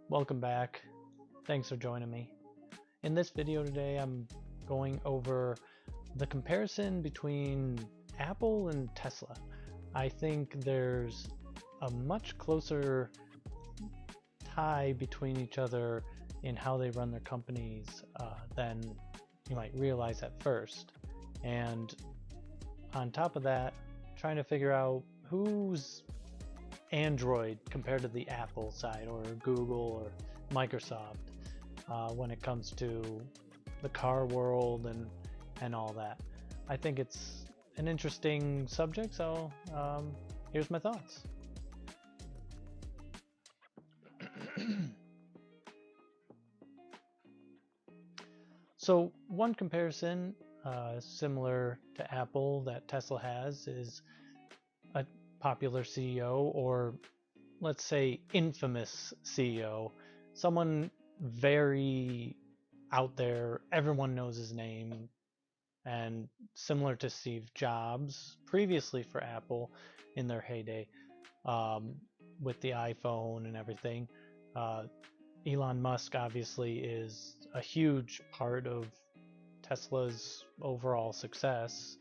Welcome back. Thanks for joining me. In this video today, I'm going over the comparison between Apple and Tesla. I think there's a much closer tie between each other in how they run their companies than you might realize at first. And on top of that, trying to figure out who's Android compared to the Apple side or Google or Microsoft when it comes to the car world and all that. I think it's an interesting subject, so here's my thoughts. So one comparison similar to Apple that Tesla has is a popular CEO, or let's say infamous CEO, someone very out there, everyone knows his name, and similar to Steve Jobs previously for Apple in their heyday with the iPhone and everything. Elon Musk obviously is a huge part of Tesla's overall success.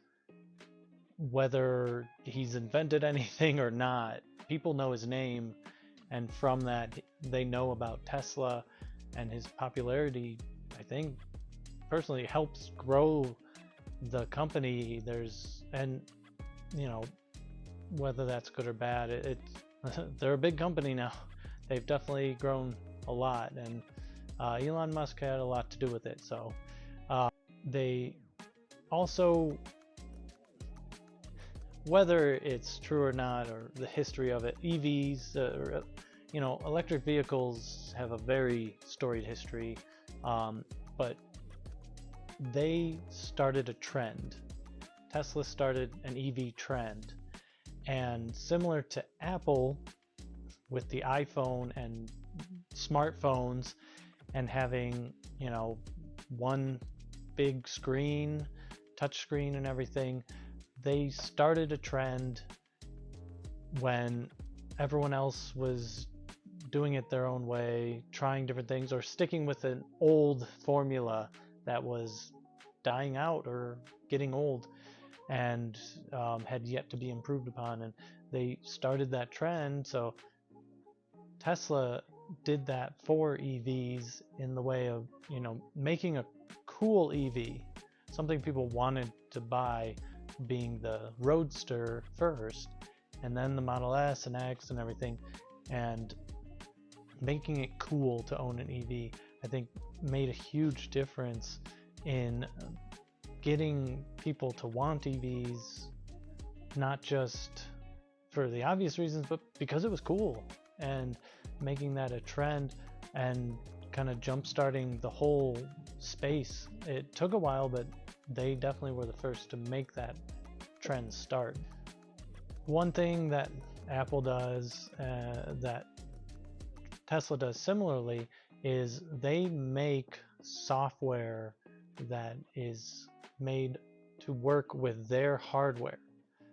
Whether he's invented anything or not, people know his name, and from that they know about Tesla, and his popularity, I think, personally helps grow the company. And you know, whether that's good or bad, they're a big company now. They've definitely grown a lot, and Elon Musk had a lot to do with it. So they also, whether it's true or not, or the history of it, EVs, electric vehicles have a very storied history, but they started a trend. Tesla started an EV trend, and similar to Apple with the iPhone and smartphones and having, one big screen, touch screen and everything, they started a trend when everyone else was doing it their own way, trying different things, or sticking with an old formula that was dying out or getting old and had yet to be improved upon. And they started that trend. So Tesla did that for EVs in the way of, making a cool EV, something people wanted to buy, being the Roadster first, and then the Model S and X and everything, and making it cool to own an EV, I think made a huge difference in getting people to want EVs, not just for the obvious reasons, but because it was cool, and making that a trend and kind of jump-starting the whole space. It took a while, but they definitely were the first to make that trend start. One thing that Apple does that Tesla does similarly is they make software that is made to work with their hardware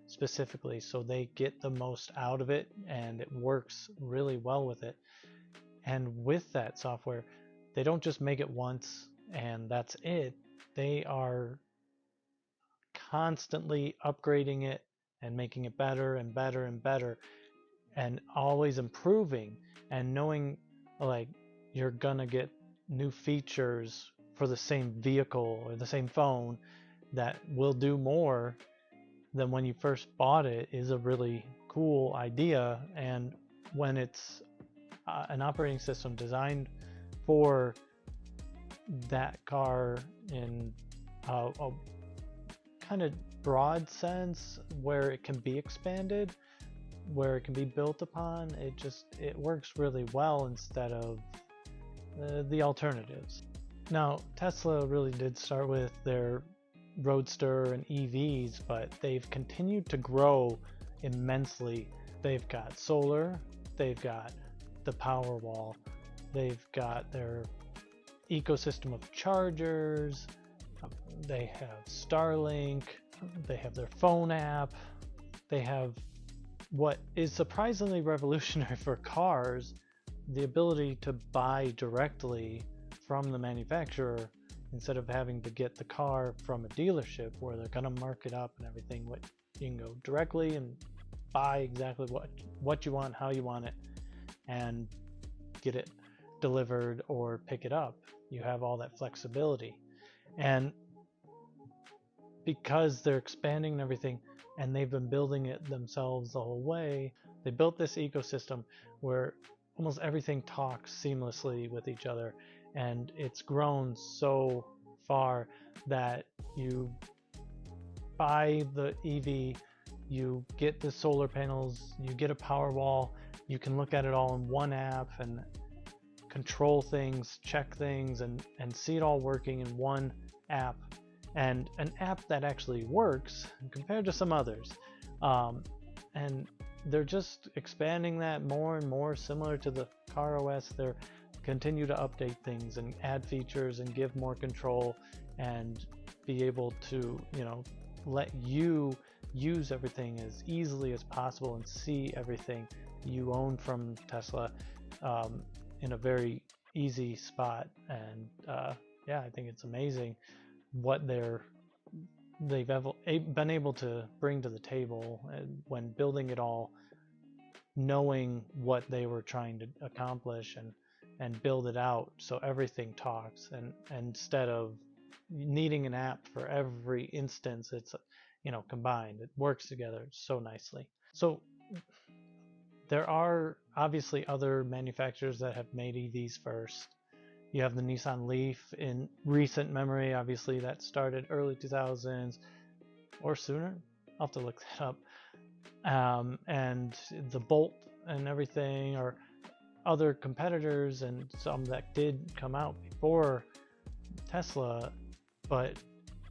specifically, so they get the most out of it and it works really well with it. And with that software, they don't just make it once and that's it. They are constantly upgrading it and making it better and better and better, and always improving, and knowing like you're gonna get new features for the same vehicle or the same phone that will do more than when you first bought it is a really cool idea. And when it's an operating system designed for that car in a kind of broad sense, where it can be expanded, where it can be built upon, it works really well instead of the alternatives. Now, Tesla really did start with their Roadster and EVs, but they've continued to grow immensely. They've got solar, they've got the Powerwall, they've got their ecosystem of chargers. They have Starlink. They have their phone app. They have what is surprisingly revolutionary for cars, the ability to buy directly from the manufacturer instead of having to get the car from a dealership where they're going to mark it up and everything. What you can go directly and buy exactly what you want, how you want it, and get it delivered or pick it up. You have all that flexibility. And because they're expanding and everything, and they've been building it themselves the whole way, they built this ecosystem where almost everything talks seamlessly with each other, and it's grown so far that you buy the EV, you get the solar panels, you get a power wall, you can look at it all in one app and control things, check things, and see it all working in one app, and an app that actually works compared to some others. And they're just expanding that more and more, similar to the CarOS. They're continue to update things and add features and give more control and be able to, let you use everything as easily as possible and see everything you own from Tesla in a very easy spot. And I think it's amazing what they've been able to bring to the table, and when building it all, knowing what they were trying to accomplish and build it out so everything talks, and instead of needing an app for every instance, it's combined. It works together so nicely. So there are obviously other manufacturers that have made EVs first. You have the Nissan Leaf in recent memory. Obviously that started early 2000s or sooner. I'll have to look that up. And the Bolt and everything, or other competitors, and some that did come out before Tesla, but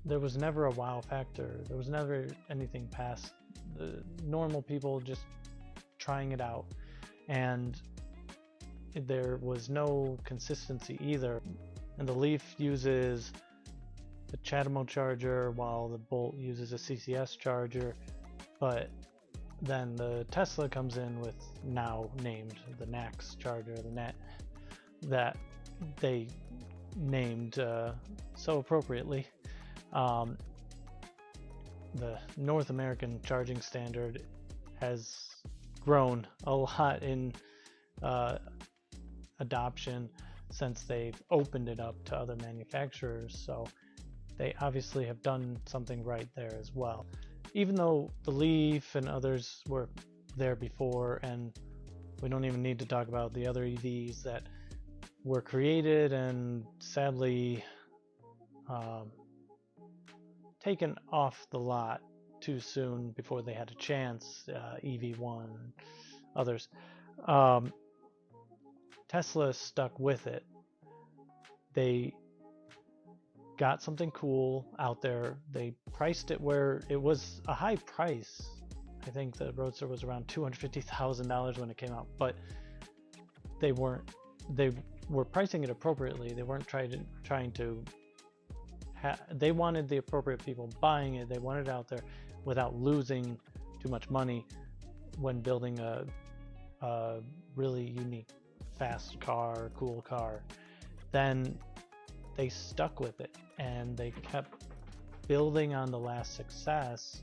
there was never a wow factor. There was never anything past the normal people just trying it out, and there was no consistency either. And the Leaf uses the CHAdeMO charger while the Bolt uses a CCS charger, but then the Tesla comes in with, now named the NACS charger, the NET, that they named so appropriately. The North American charging standard has grown a lot in adoption since they've opened it up to other manufacturers, so they obviously have done something right there as well. Even though the Leaf and others were there before, and we don't even need to talk about the other EVs that were created and sadly taken off the lot too soon before they had a chance, EV1, others. Tesla stuck with it. They got something cool out there. They priced it where it was a high price. I think the Roadster was around $250,000 when it came out, but they were pricing it appropriately. They weren't trying to they wanted the appropriate people buying it. They wanted it out there without losing too much money when building a really unique, fast car, cool car. Then they stuck with it, and they kept building on the last success.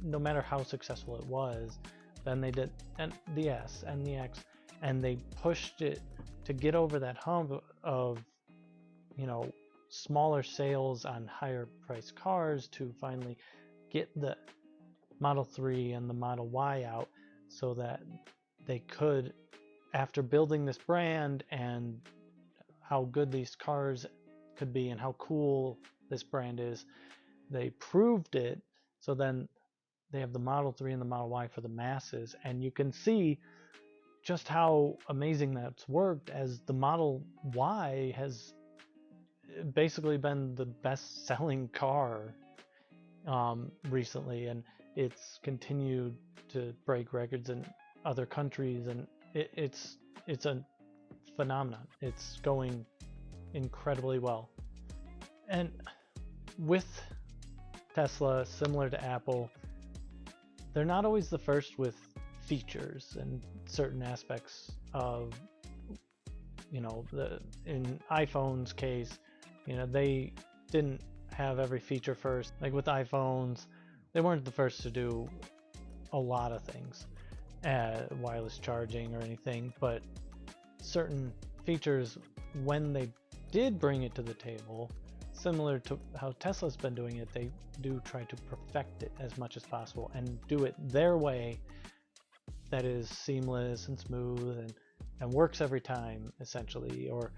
No matter how successful it was, then they did the S and the X, and they pushed it to get over that hump of, smaller sales on higher priced cars, to finally get the Model 3 and the Model Y out, so that they could, after building this brand and how good these cars could be and how cool this brand is, they proved it. So then they have the Model 3 and the Model Y for the masses, and you can see just how amazing that's worked, as the Model Y has basically been the best selling car recently, and it's continued to break records in other countries, and it's a phenomenon. It's going incredibly well. And with Tesla, similar to Apple, they're not always the first with features and certain aspects of, in iPhone's case, they didn't have every feature first. Like with iPhones, they weren't the first to do a lot of things, wireless charging or anything, but certain features, when they did bring it to the table, similar to how Tesla's been doing it, they do try to perfect it as much as possible and do it their way that is seamless and smooth and works every time, essentially, or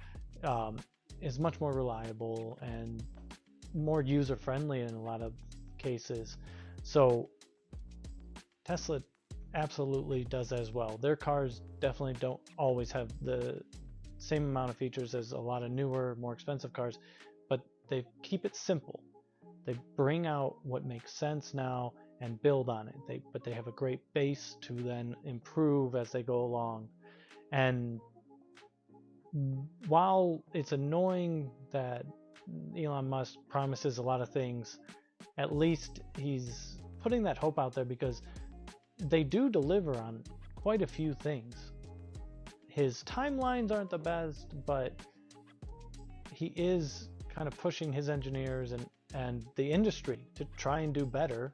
is much more reliable and more user-friendly in a lot of cases. So Tesla absolutely does that as well. Their cars definitely don't always have the same amount of features as a lot of newer, more expensive cars, but they keep it simple. They bring out what makes sense now and build on it. But they have a great base to then improve as they go along. And while it's annoying that Elon Musk promises a lot of things, at least he's putting that hope out there, because they do deliver on quite a few things. His timelines aren't the best, but he is kind of pushing his engineers and the industry to try and do better.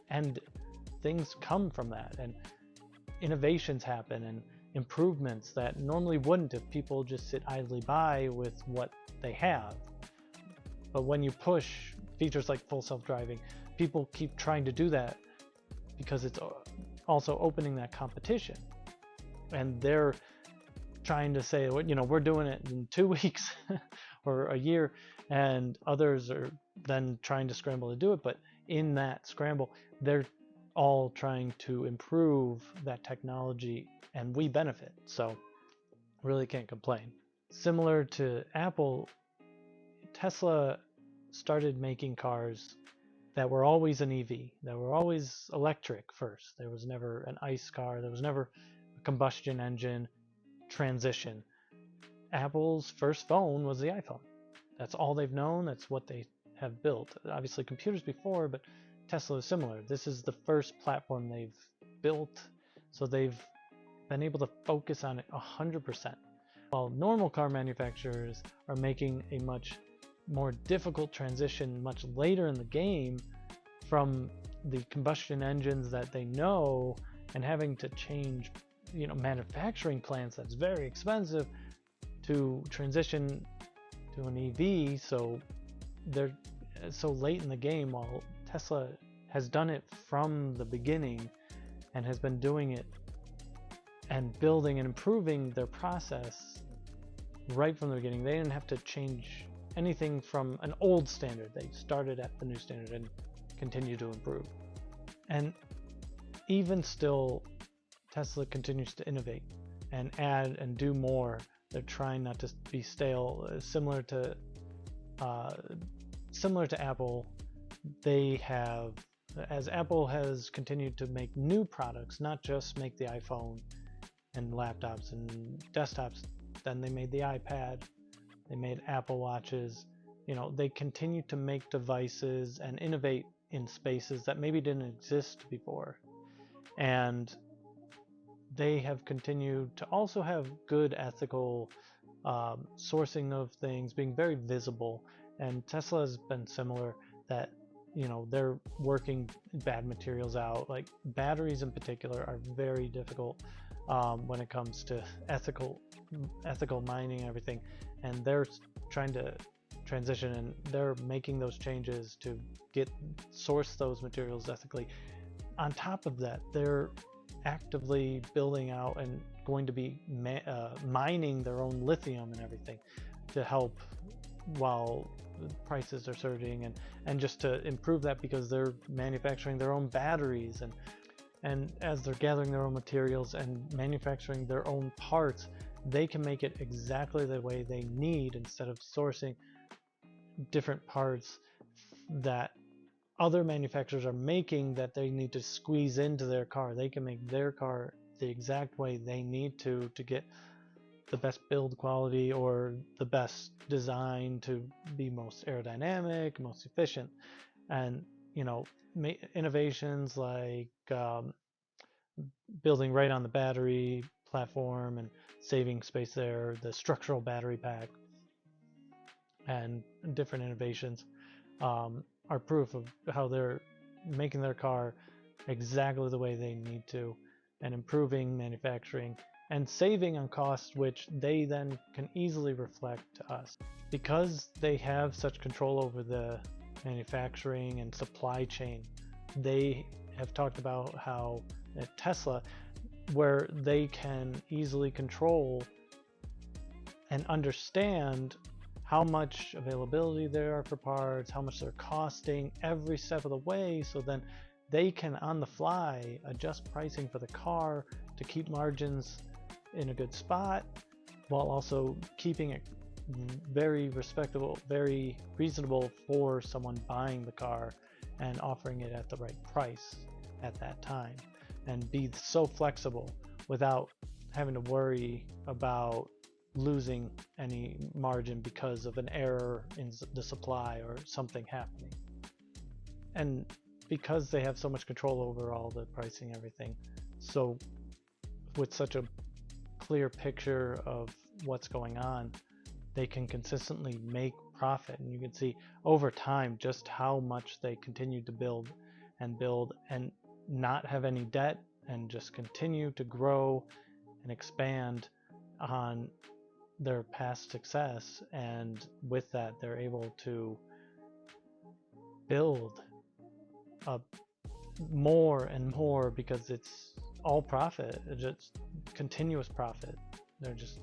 And things come from that, and innovations happen and improvements that normally wouldn't if people just sit idly by with what they have. But when you push features like full self-driving, people keep trying to do that because it's also opening that competition. And they're trying to say, we're doing it in 2 weeks or a year, and others are then trying to scramble to do it. But in that scramble, they're all trying to improve that technology, and we benefit. So really can't complain. Similar to Apple, Tesla started making cars that were always an EV, that were always electric first. There was never an ICE car. There was never a combustion engine transition. Apple's first phone was the iPhone. That's all they've known. That's what they have built. Obviously computers before, but Tesla is similar. This is the first platform they've built, so they've been able to focus on it 100%. While normal car manufacturers are making a much more difficult transition much later in the game from the combustion engines that they know and having to change, manufacturing plants that's very expensive to transition to an EV. So they're so late in the game, while Tesla has done it from the beginning and has been doing it and building and improving their process right from the beginning. They didn't have to change anything from an old standard. They started at the new standard and continue to improve. And even still, Tesla continues to innovate and add and do more. They're trying not to be stale. Similar to Apple, they have, as Apple has continued to make new products, not just make the iPhone and laptops and desktops, then they made the iPad, they made Apple Watches. They continue to make devices and innovate in spaces that maybe didn't exist before. And they have continued to also have good ethical sourcing of things, being very visible. And Tesla has been similar, that they're working bad materials out. Like batteries in particular are very difficult when it comes to ethical mining and everything, and they're trying to transition, and they're making those changes to source those materials ethically. On top of that, they're actively building out and going to be mining their own lithium and everything to help while prices are surging, and just to improve that, because they're manufacturing their own batteries, and as they're gathering their own materials and manufacturing their own parts, they can make it exactly the way they need, instead of sourcing different parts that other manufacturers are making that they need to squeeze into their car. They can make their car the exact way they need to get the best build quality or the best design to be most aerodynamic, most efficient. And innovations like building right on the battery platform and saving space there, the structural battery pack, and different innovations are proof of how they're making their car exactly the way they need to, and improving manufacturing and saving on costs, which they then can easily reflect to us. Because they have such control over the manufacturing and supply chain, they have talked about how at Tesla, where they can easily control and understand how much availability there are for parts, how much they're costing every step of the way, so then they can on the fly adjust pricing for the car to keep margins in a good spot, while also keeping it very respectable, very reasonable for someone buying the car, and offering it at the right price at that time, and be so flexible without having to worry about losing any margin because of an error in the supply or something happening. And because they have so much control over all the pricing, everything, so with such a clear picture of what's going on, they can consistently make profit. And you can see over time just how much they continue to build and not have any debt, and just continue to grow and expand on their past success. And with that, they're able to build up more and more, because it's all profit. It's just continuous profit. They're just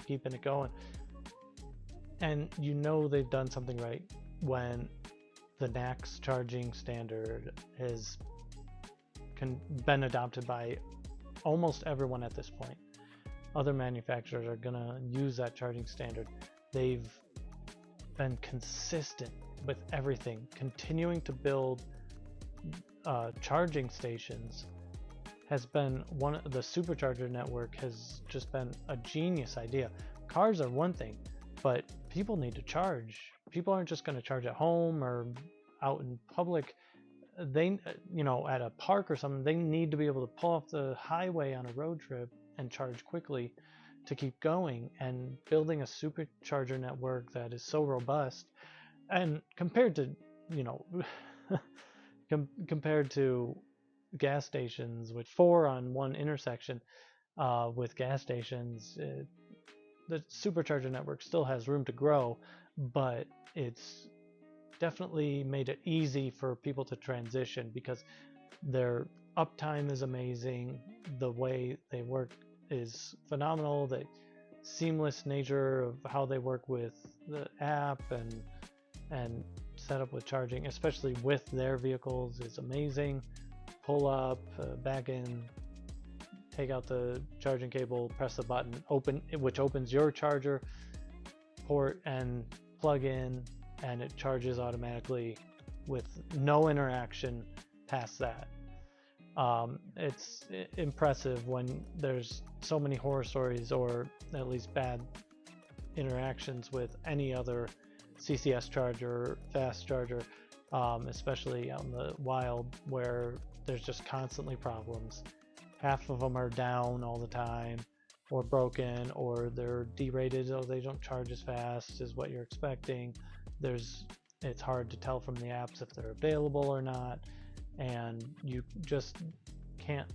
keeping it going. And they've done something right when the NACS charging standard has been adopted by almost everyone at this point. Other manufacturers are going to use that charging standard. They've been consistent with everything, continuing to build charging stations. Has been the supercharger network has just been a genius idea. Cars are one thing, but people need to charge. People aren't just going to charge at home or out in public. They, at a park or something, they need to be able to pull off the highway on a road trip and charge quickly to keep going. And building a supercharger network that is so robust, and compared to compared to gas stations, which 4 on one intersection with gas stations, the supercharger network still has room to grow, but it's definitely made it easy for people to transition, because their uptime is amazing, the way they work is phenomenal, the seamless nature of how they work with the app and set up with charging, especially with their vehicles, is amazing. Pull up, back in, take out the charging cable, press the button, which opens your charger port, and plug in, and it charges automatically with no interaction past that. It's impressive when there's so many horror stories, or at least bad interactions with any other CCS charger, fast charger, especially out in the wild, where there's just constantly problems. Half of them are down all the time, or broken, or they're derated, so they don't charge as fast as what you're expecting. It's hard to tell from the apps if they're available or not, and you just can't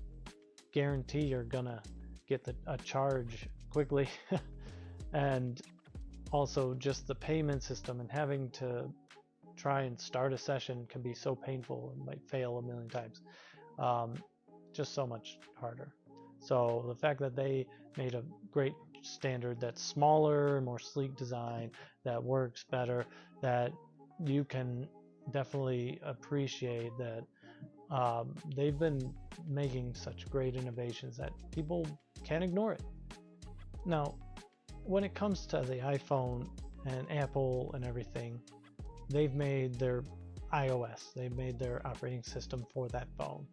guarantee you're gonna get a charge quickly. And also just the payment system, and having to try and start a session can be so painful and might fail a million times. Just so much harder. So the fact that they made a great standard that's smaller, more sleek design, that works better, that you can definitely appreciate that they've been making such great innovations that people can't ignore it. Now, when it comes to the iPhone and Apple and everything, they've made their iOS, they've made their operating system for that phone,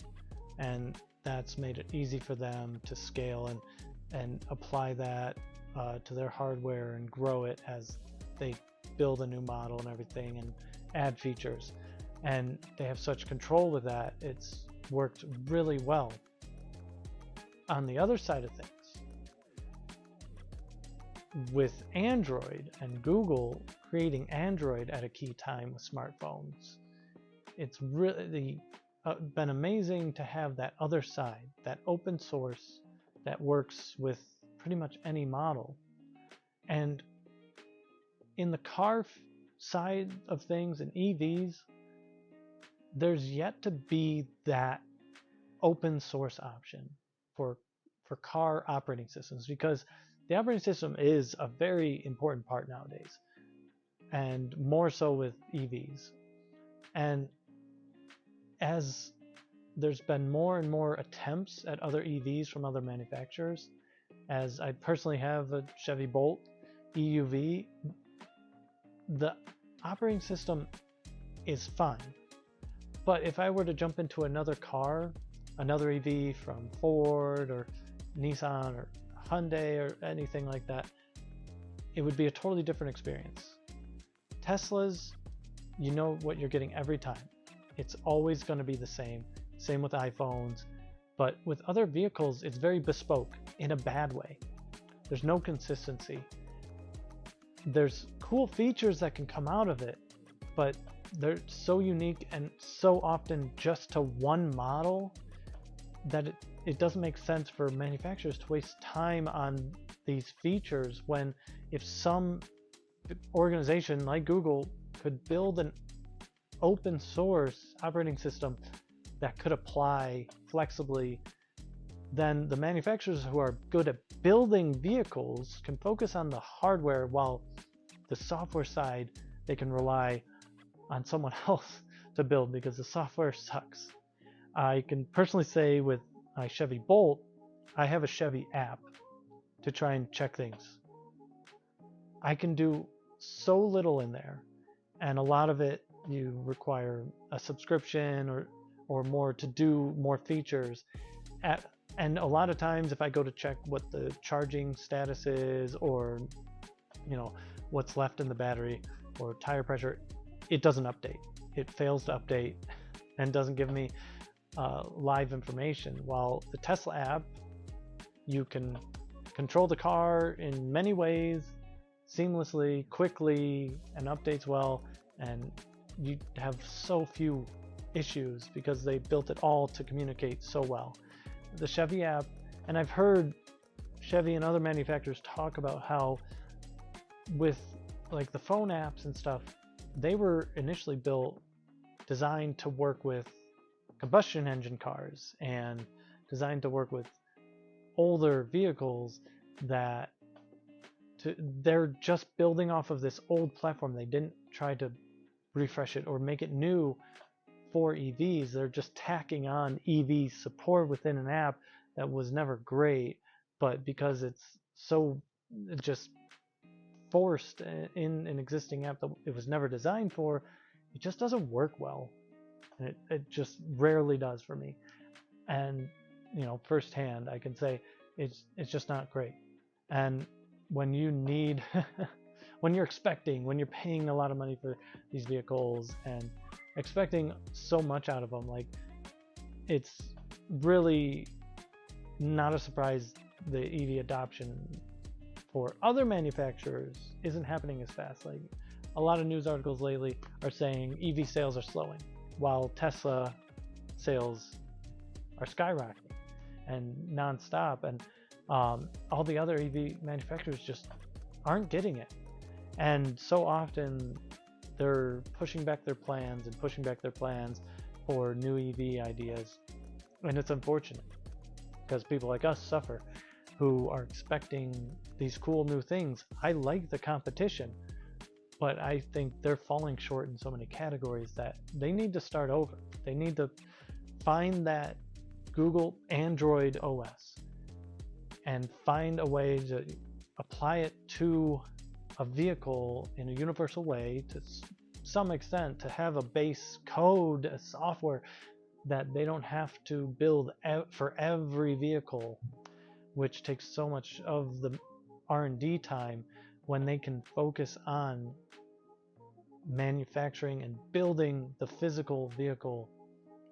and that's made it easy for them to scale and apply that to their hardware and grow it as they build a new model and everything and add features. And they have such control with that, it's worked really well. On the other side of things, with Android and Google creating Android at a key time with smartphones, it's really been amazing to have that other side, that open source that works with pretty much any model. And in the car side of things and EVs, there's yet to be that open source option for car operating systems, because the operating system is a very important part nowadays, and more so with EVs. And as there's been more and more attempts at other EVs from other manufacturers, as I personally have a Chevy Bolt EUV, the operating system is fine. But if I were to jump into another car, another EV from Ford or Nissan or Hyundai or anything like that, it would be a totally different experience. Teslas, you know what you're getting every time. It's always going to be the same. Same with iPhones. But with other vehicles, it's very bespoke in a bad way. There's no consistency. There's cool features that can come out of it, but they're so unique and so often just to one model that it doesn't make sense for manufacturers to waste time on these features, when if some organization like Google could build an open source operating system that could apply flexibly, then the manufacturers who are good at building vehicles can focus on the hardware, while the software side, they can rely on someone else to build because the software sucks. I can personally say with my Chevy Bolt, I have a Chevy app to try and check things. I can do so little in there, and a lot of it you require a subscription or more to do more features. And a lot of times if I go to check what the charging status is, or what's left in the battery or tire pressure, it doesn't update. It fails to update and doesn't give me live information. While the Tesla app, you can control the car in many ways, seamlessly, quickly, and updates well, and you have so few issues because they built it all to communicate so well. The Chevy app, and I've heard Chevy and other manufacturers talk about how with like the phone apps and stuff, they were initially designed to work with combustion engine cars and designed to work with older vehicles, that they're just building off of this old platform. They didn't try to refresh it or make it new for EVs. They're just tacking on EV support within an app that was never great, but because it's so just forced in an existing app that it was never designed for, it just doesn't work well. And it just rarely does for me. And firsthand I can say it's just not great. And when you need when you're paying a lot of money for these vehicles and expecting so much out of them, like, it's really not a surprise the EV adoption for other manufacturers isn't happening as fast. Like, a lot of news articles lately are saying EV sales are slowing, while Tesla sales are skyrocketing and nonstop, and all the other EV manufacturers just aren't getting it. And so often they're pushing back their plans for new EV ideas, and it's unfortunate because people like us suffer, who are expecting these cool new things. I like the competition, but I think they're falling short in so many categories that they need to start over. They need to find that Google Android OS and find a way to apply it to a vehicle in a universal way to some extent, to have a base code, a software that they don't have to build for every vehicle, which takes so much of the R&D time when they can focus on manufacturing and building the physical vehicle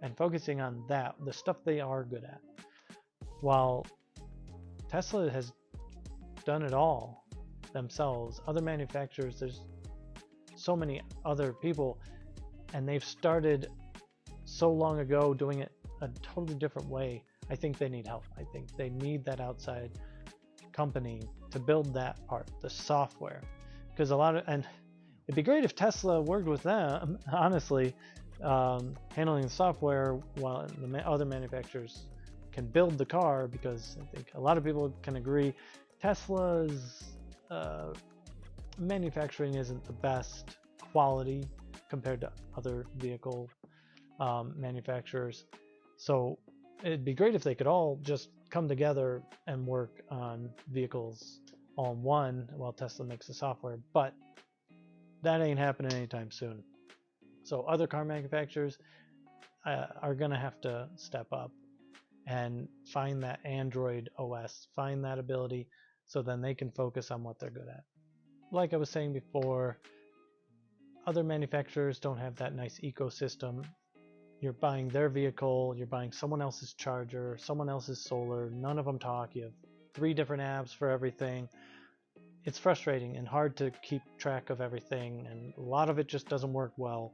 and focusing on that, the stuff they are good at. While Tesla has done it all themselves, other manufacturers, there's so many other people, and they've started so long ago doing it a totally different way. I think they need help. I think they need that outside company to build that part, the software, because and it'd be great if Tesla worked with them, honestly, handling the software while the other manufacturers can build the car, because I think a lot of people can agree Tesla's manufacturing isn't the best quality compared to other vehicle manufacturers. So it'd be great if they could all just come together and work on vehicles all in one while Tesla makes the software, but that ain't happening anytime soon. So other car manufacturers are going to have to step up and find that Android OS, find that ability, so then they can focus on what they're good at. Like I was saying before, other manufacturers don't have that nice ecosystem. You're buying their vehicle, you're buying someone else's charger, someone else's solar, none of them talk, you have 3 different apps for everything. It's frustrating and hard to keep track of everything, and a lot of it just doesn't work well.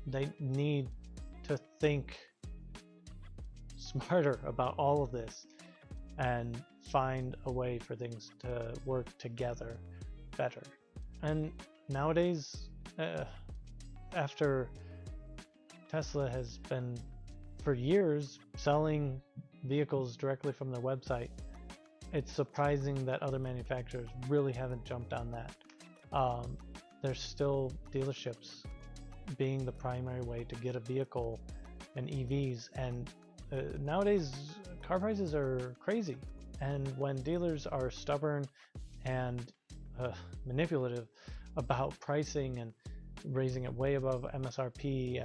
They need to think smarter about all of this and find a way for things to work together better. And nowadays, after Tesla has been for years selling vehicles directly from their website, it's surprising that other manufacturers really haven't jumped on that. There's still dealerships being the primary way to get a vehicle and EVs, and nowadays car prices are crazy, and when dealers are stubborn and manipulative about pricing and raising it way above MSRP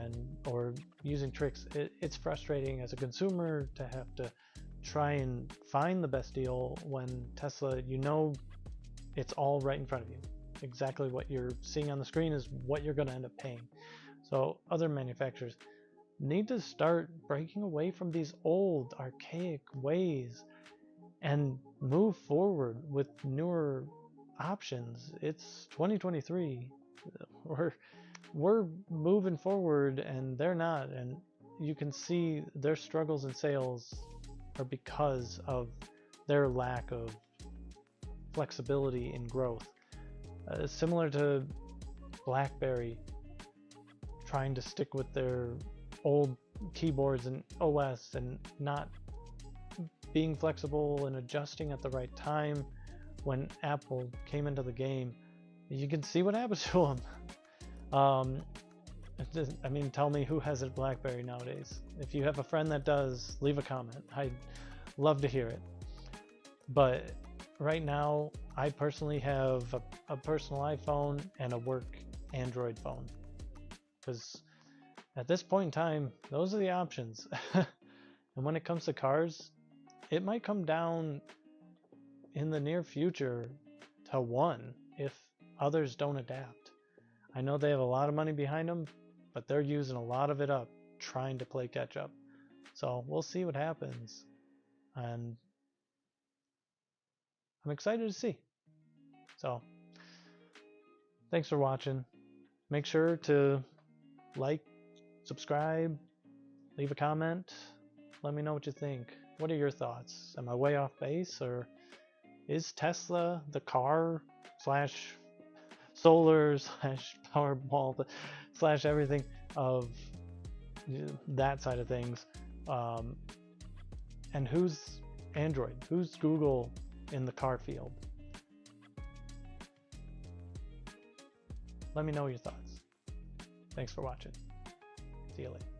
or using tricks, it's frustrating as a consumer to have to try and find the best deal when Tesla, it's all right in front of you. Exactly what you're seeing on the screen is what you're going to end up paying. So other manufacturers need to start breaking away from these old archaic ways and move forward with newer options. It's 2023. We're moving forward and they're not, and you can see their struggles in sales are because of their lack of flexibility in growth. Similar to BlackBerry trying to stick with their old keyboards and OS and not being flexible and adjusting at the right time when Apple came into the game. You can see what happens to them. Tell me who has a BlackBerry nowadays. If you have a friend that does, leave a comment. I'd love to hear it. But right now, I personally have a personal iPhone and a work Android phone, because at this point in time, those are the options. And when it comes to cars, it might come down in the near future to one if others don't adapt. I know they have a lot of money behind them, but they're using a lot of it up trying to play catch up. So we'll see what happens. And I'm excited to see. So thanks for watching. Make sure to like, subscribe, leave a comment. Let me know what you think. What are your thoughts? Am I way off base, or is Tesla the car / solar / Powerball / everything of that side of things? And who's Android? Who's Google in the car field? Let me know your thoughts. Thanks for watching. See you later.